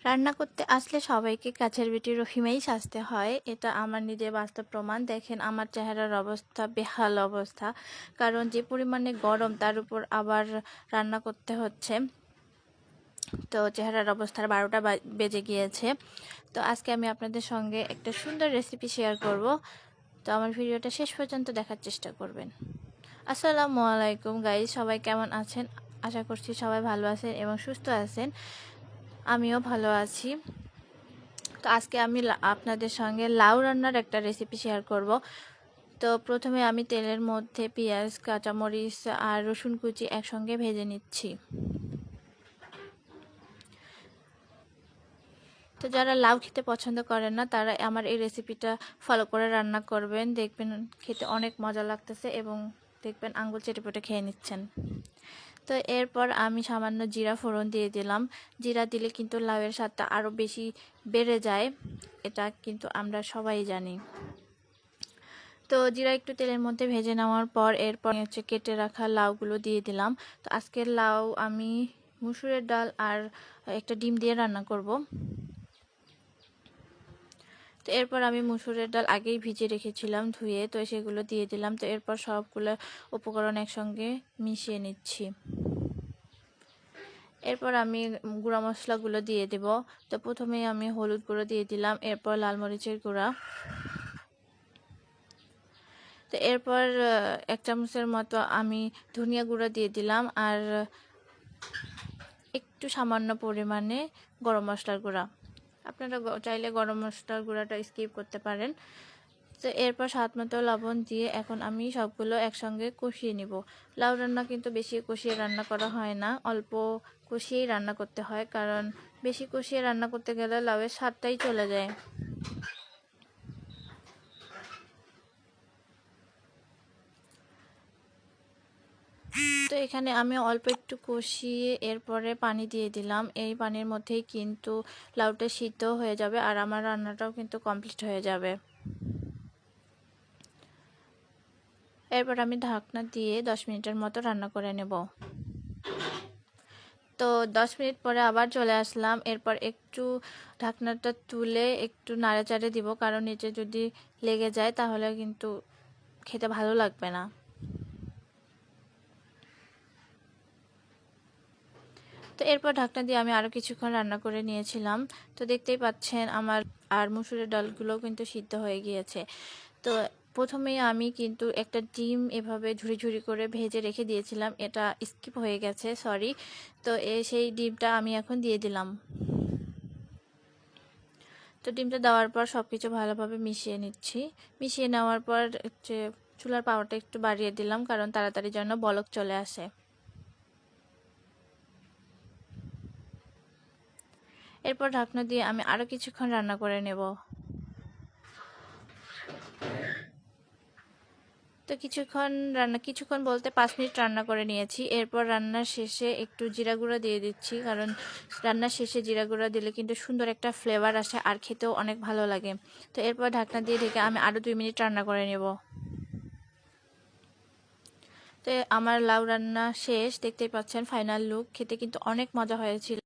রান্না করতে আসলে সবাইকে কাছের বেটি রহিমাই সাজতে হয়, এটা আমার নিজের বাস্তব প্রমাণ। দেখেন আমার চেহারার অবস্থা, বেহাল অবস্থা, কারণ যে পরিমাণে গরম তার উপর আবার রান্না করতে হচ্ছে। তো চেহারার অবস্থার 12টা বেজে গিয়েছে। তো আজকে আমি আপনাদের সঙ্গে একটা সুন্দর রেসিপি শেয়ার করব। তো আমার ভিডিওটা শেষ পর্যন্ত দেখার চেষ্টা করবেন। আসসালামু আলাইকুম গাইস, সবাই কেমন আছেন? আশা করছি সবাই ভালো আছেন এবং সুস্থ আছেন। আমিও ভালো আছি। তো আজকে আমি আপনাদের সঙ্গে লাউ রান্নার একটা রেসিপি শেয়ার করব। তো প্রথমে আমি তেলের মধ্যে পেঁয়াজ, কাঁচামরিচ আর রসুন কুচি একসঙ্গে ভেজে নিচ্ছি। তো যারা লাউ খেতে পছন্দ করেন না তারা আমার এই রেসিপিটা ফলো করে রান্না করবেন, দেখবেন খেতে অনেক মজা লাগতেছে এবং দেখবেন আঙ্গুল চেটেপুটে খেয়ে নিচ্ছেন। তো এরপর আমি সামান্য জিরা ফোড়ন দিয়ে দিলাম। জিরা দিলে কিন্তু লাউয়ের স্বাদটা আরও বেশি বেড়ে যায়, এটা কিন্তু আমরা সবাই জানি। তো জিরা একটু তেলের মধ্যে ভেজে নেওয়ার পর এরপর হচ্ছে কেটে রাখা লাউগুলো দিয়ে দিলাম। তো আজকের লাউ আমি মুসুরের ডাল আর একটা ডিম দিয়ে রান্না করব। তো এরপর আমি মুসুরের ডাল আগেই ভিজিয়ে রেখেছিলাম ধুয়ে, তো সেগুলো দিয়ে দিলাম। তো এরপর সবগুলো উপকরণ একসঙ্গে মিশিয়ে নিচ্ছি। এরপর আমি গুঁড়া মশলাগুলো দিয়ে দেব। তো প্রথমেই আমি হলুদ গুঁড়ো দিয়ে দিলাম, এরপর লাল মরিচের গুঁড়া, তো এরপর 1 চামচের মতো আমি ধনিয়া গুঁড়া দিয়ে দিলাম আর একটু সামান্য পরিমাণে গরম মশলার গুঁড়া। আপনারা চাইলে গরম মশলার গুঁড়াটা স্কিপ করতে পারেন। তো এরপর স্বাদ মতো লবণ দিয়ে এখন আমি সবগুলো একসঙ্গে কষিয়ে নিব। লাউ রান্না কিন্তু বেশি কষিয়ে রান্না করা হয় না, অল্প কষিয়েই রান্না করতে হয়, কারণ বেশি কষিয়ে রান্না করতে গেলে লাউয়ের স্বাদটাই চলে যায়। তো এখানে আমি অল্প একটু কষিয়ে এরপরে পানি দিয়ে দিলাম। এই পানির মধ্যেই কিন্তু লাউটা সিদ্ধ হয়ে যাবে আর আমার রান্নাটাও কিন্তু কমপ্লিট হয়ে যাবে। এরপর আমি ঢাকনা দিয়ে 10 মিনিটের মতো রান্না করে নেব। তো 10 মিনিট পরে আবার চলে আসলাম। এরপর একটু ঢাকনাটা তুলে একটু নাড়াচাড়ে দিব, কারণ নিচে যদি লেগে যায় তাহলে কিন্তু খেতে ভালো লাগবে না। তো এরপর ঢাকনা দিয়ে আমি আরও কিছুক্ষণ রান্না করে নিয়েছিলাম। তো দেখতেই পাচ্ছেন আমার আর মুসুরের ডালগুলো কিন্তু সিদ্ধ হয়ে গিয়েছে। তো প্রথমেই আমি কিন্তু একটা ডিম এভাবে ঝুড়ি ঝুড়ি করে ভেজে রেখে দিয়েছিলাম, এটা স্কিপ হয়ে গেছে, সরি। তো সেই ডিমটা আমি এখন দিয়ে দিলাম। তো ডিমটা দেওয়ার পর সব কিছু ভালোভাবে মিশিয়ে নিচ্ছি। মিশিয়ে নেওয়ার পর হচ্ছে চুলার পাওয়ারটা একটু বাড়িয়ে দিলাম, কারণ তাড়াতাড়ি যেন বলক চলে আসে। এরপর ঢাকনা দিয়ে আমি আরও কিছুক্ষণ রান্না করে নেব। তো কিছুক্ষণ বলতে 5 মিনিট রান্না করে নিয়েছি। এরপর রান্নার শেষে একটু জিরা গুঁড়া দিয়ে দিচ্ছি, কারণ রান্নার শেষে জিরা গুঁড়া দিলে কিন্তু সুন্দর একটা ফ্লেভার আসে আর খেতেও অনেক ভালো লাগে। তো এরপর ঢাকনা দিয়ে ঢেকে আমি আরও 2 মিনিট রান্না করে নেব। তো আমার লাউ রান্না শেষ, দেখতেই পাচ্ছেন ফাইনাল লুক। খেতে কিন্তু অনেক মজা হয়েছিল।